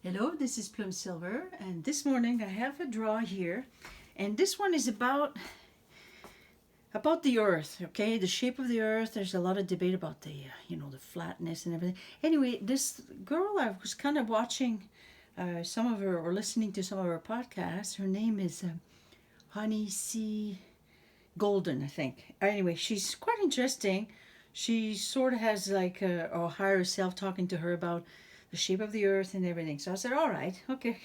Hello, this is Plum Silver, and this morning I have a draw here, and this one is about the Earth. Okay, the shape of the Earth. There's a lot of debate about the flatness and everything. Anyway, this girl I was kind of watching some of her or listening to some of her podcasts. Her name is Honey C. Golden, I think. Anyway, she's quite interesting. She sort of has like a higher self talking to her about the shape of the earth and everything. So I said, all right, okay.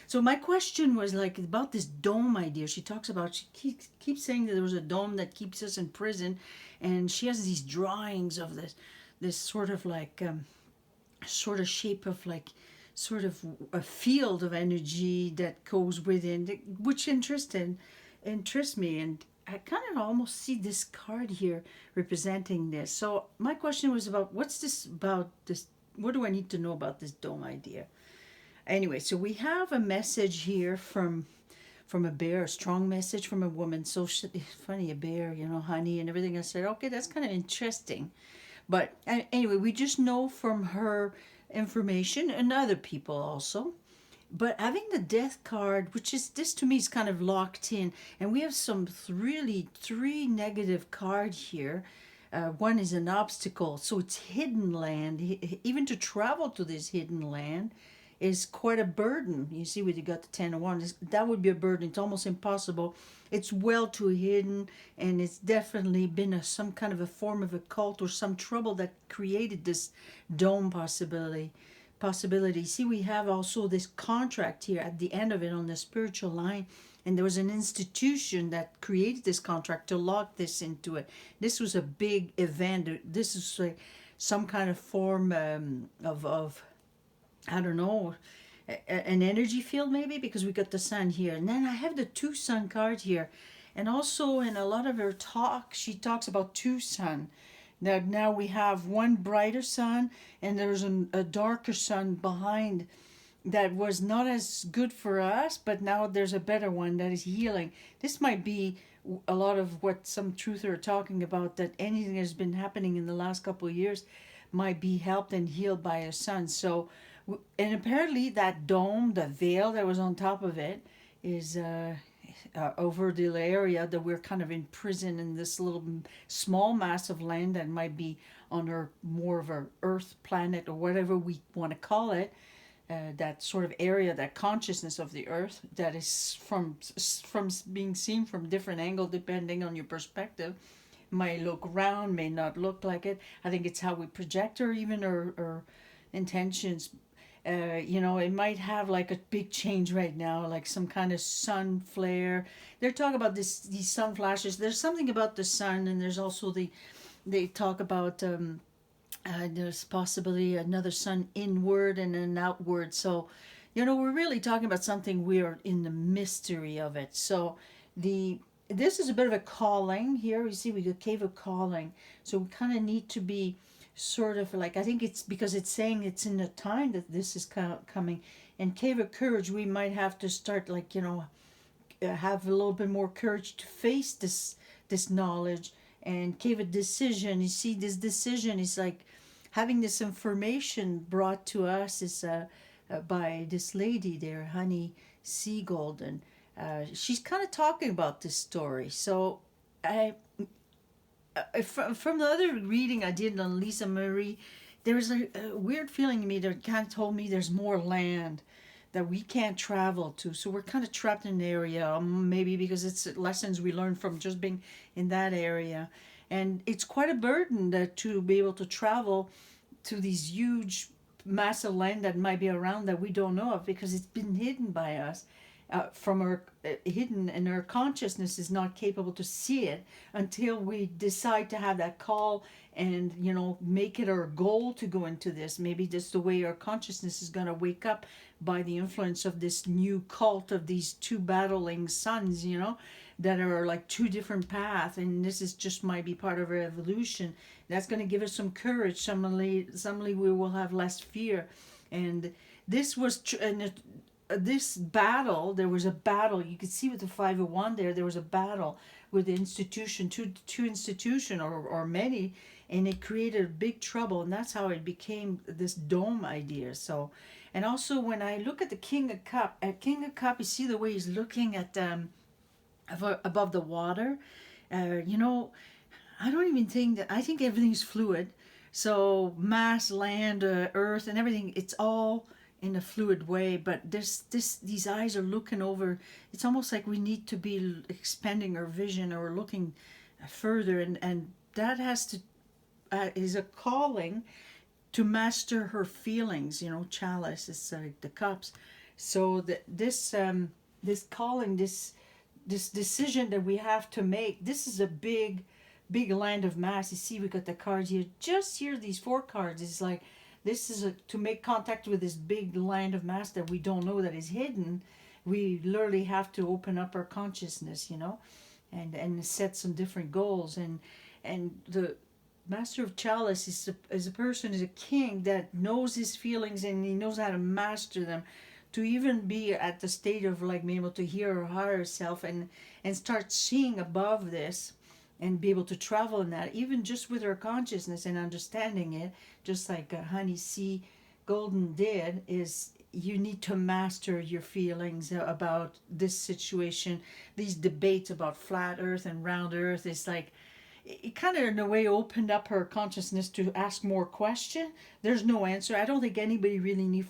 So my question was like about this dome idea. She talks about, keeps saying that there was a dome that keeps us in prison. And she has these drawings of this sort of like, sort of shape of like, sort of a field of energy that goes within, which interests me. And I kind of almost see this card here representing this. So my question was about what's this about this? What do I need to know about this dome idea? Anyway, so we have a message here from a bear, a strong message from a woman. So funny, a bear, honey and everything. I said, okay, that's kind of interesting. But anyway, we just know from her information and other people also. But having the death card, which is this to me is kind of locked in, and we have some really three negative cards here. One is an obstacle, so it's hidden land. Even to travel to this hidden land is quite a burden. You see, when you got the 10 of Wands, that would be a burden. It's almost impossible. It's well too hidden, and it's definitely been some kind of a form of a cult or some trouble that created this dome possibility. See, we have also this contract here at the end of it on the spiritual line, and there was an institution that created this contract to lock this into it. This was a big event. This is like some kind of form of I don't know, an energy field maybe, because we got the sun here. And then I have the two sun card here. And also in a lot of her talk, she talks about two sun. Now we have one brighter sun and there's a darker sun behind that was not as good for us, but now there's a better one that is healing. This might be a lot of what some truther are talking about, that anything that has been happening in the last couple of years might be helped and healed by a sun. So, and apparently that dome, the veil that was on top of it, is over the area that we're kind of imprisoned in this little small mass of land that might be on our more of our Earth planet or whatever we want to call it. That sort of area, that consciousness of the Earth, that is from being seen from different angle depending on your perspective, may look round, may not look like it. I think it's how we project or even our intentions. It might have like a big change right now, like some kind of sun flare. They're talking about these sun flashes. There's something about the sun, and there's also they talk about there's possibly another sun inward and an outward. So, we're really talking about something we are in the mystery of it. So, this is a bit of a calling here. You see, we got cave of calling. So we kind of need to be sort of like, I think it's because it's saying it's in the time that this is coming. And cave of courage, we might have to start like, have a little bit more courage to face this knowledge. And cave of decision, you see, this decision is like having this information brought to us is by this lady there, Honey C. Golden. She's kind of talking about this story. So from the other reading I did on Lisa Marie, there was a weird feeling in me that kind of told me there's more land that we can't travel to. So we're kind of trapped in an area, maybe because it's lessons we learned from just being in that area. And it's quite a burden to be able to travel to these huge mass of land that might be around that we don't know of because it's been hidden by us. From our hidden, and our consciousness is not capable to see it until we decide to have that call and make it our goal to go into this. Maybe that's the way our consciousness is going to wake up by the influence of this new cult of these two battling suns, that are like two different paths, and this is just might be part of our evolution. That's going to give us some courage. Suddenly we will have less fear. And this was this battle. There was a battle. You could see with the 501 there was a battle with the institution, two institution or many, and it created big trouble, and that's how it became this dome idea. So, and also when I look at the King of Cup, you see the way he's looking at above the water. You know, I don't even think that, I think everything's fluid. So mass, land, earth, and everything, it's all in a fluid way. But these eyes are looking over. It's almost like we need to be expanding our vision or looking further, and that has to is a calling to master her feelings. You know, chalice is the cups. So this calling, this decision that we have to make. This is a big land of mass. You see, we got the cards here. Just here, these four cards. It's like this is to make contact with this big land of mass that we don't know, that is hidden. We literally have to open up our consciousness, you know, and set some different goals. And the Master of Chalice is a person, is a king that knows his feelings, and he knows how to master them, to even be at the state of like being able to hear her higher self, and start seeing above this, and be able to travel in that, even just with her consciousness and understanding it, just like Honey C. Golden did. Is you need to master your feelings about this situation. These debates about flat earth and round earth is like, it kind of in a way opened up her consciousness to ask more question. There's no answer. I don't think anybody really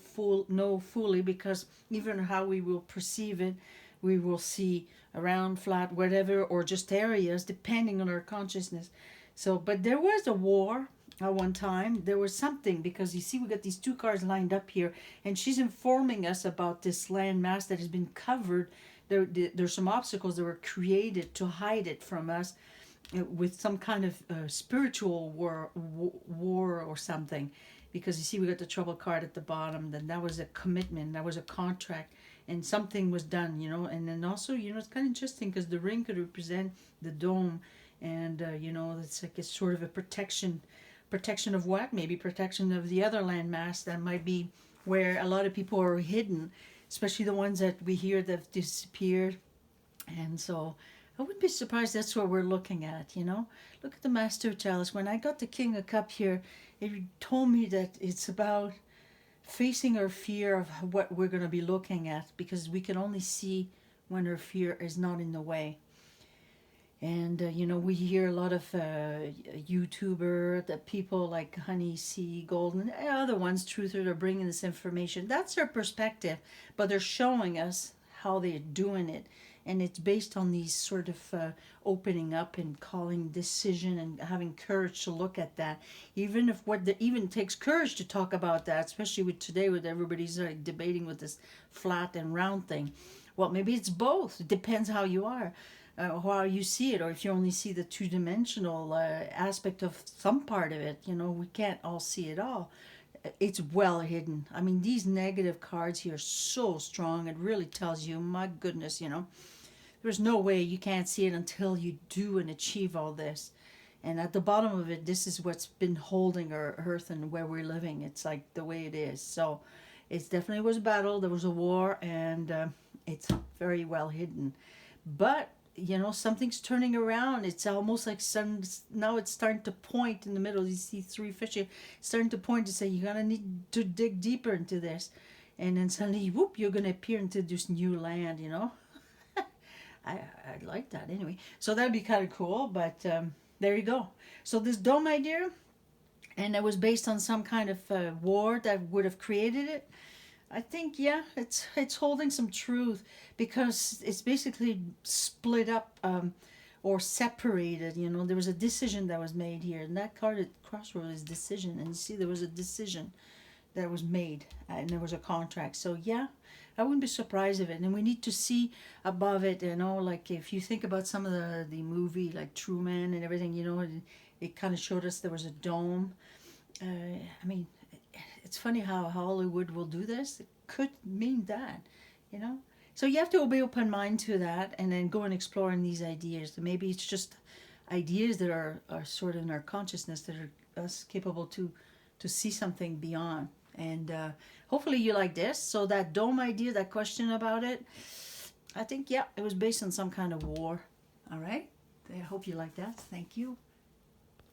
know fully, because even how we will perceive it, we will see around, flat, whatever, or just areas depending on our consciousness. So, but there was a war at one time. There was something, because you see we got these two cards lined up here, and she's informing us about this land mass that has been covered. There's some obstacles that were created to hide it from us, with some kind of spiritual war or something, because you see we got the trouble card at the bottom. Then that was a commitment, that was a contract, and something was done, you know. And then also, you know, it's kind of interesting because the ring could represent the dome, and you know, it's like it's sort of a protection of what, maybe protection of the other land mass that might be where a lot of people are hidden, especially the ones that we hear that have disappeared. And so I wouldn't be surprised that's what we're looking at, you know. Look at the Master of Chalice. When I got the King of Cup here, it told me that it's about facing our fear of what we're going to be looking at, because we can only see when our fear is not in the way. And you know, we hear a lot of YouTuber, that people like Honey C. Golden and other ones, Truther, are bringing this information. That's their perspective, but they're showing us how they're doing it, and it's based on these sort of opening up and calling decision and having courage to look at that. Even if even takes courage to talk about that, especially with today, with everybody's like debating with this flat and round thing. Well, maybe it's both. It depends how you are. How you see it, or if you only see the two-dimensional aspect of some part of it. You know, we can't all see it all. It's well hidden. I mean, these negative cards here are so strong. It really tells you, my goodness, you know, there's no way you can't see it until you do and achieve all this. And at the bottom of it, this is what's been holding our earth and where we're living. It's like the way it is. So it definitely was a battle. There was a war, and it's very well hidden. But you know, something's turning around. It's almost like now it's starting to point in the middle. You see three fish here, starting to point to say you're gonna need to dig deeper into this, and then suddenly, whoop, you're gonna appear into this new land. You know, I like that anyway. So that'd be kind of cool. But there you go. So this dome idea, and it was based on some kind of war that would have created it. I think, yeah, it's holding some truth, because it's basically split up, or separated. You know, there was a decision that was made here, and that card at Crossroads is decision. And you see, there was a decision that was made, and there was a contract. So yeah, I wouldn't be surprised of it. And we need to see above it. You know, like if you think about some of the movie like Truman and everything, you know, it kind of showed us there was a dome. I mean, it's funny how Hollywood will do this. It could mean that, you know. So you have to be open mind to that, and then go and explore in these ideas. Maybe it's just ideas that are sort of in our consciousness, that are us capable to see something beyond. And hopefully you like this. So that dome idea, that question about it, I think, yeah, it was based on some kind of war. All right. I hope you like that. Thank you.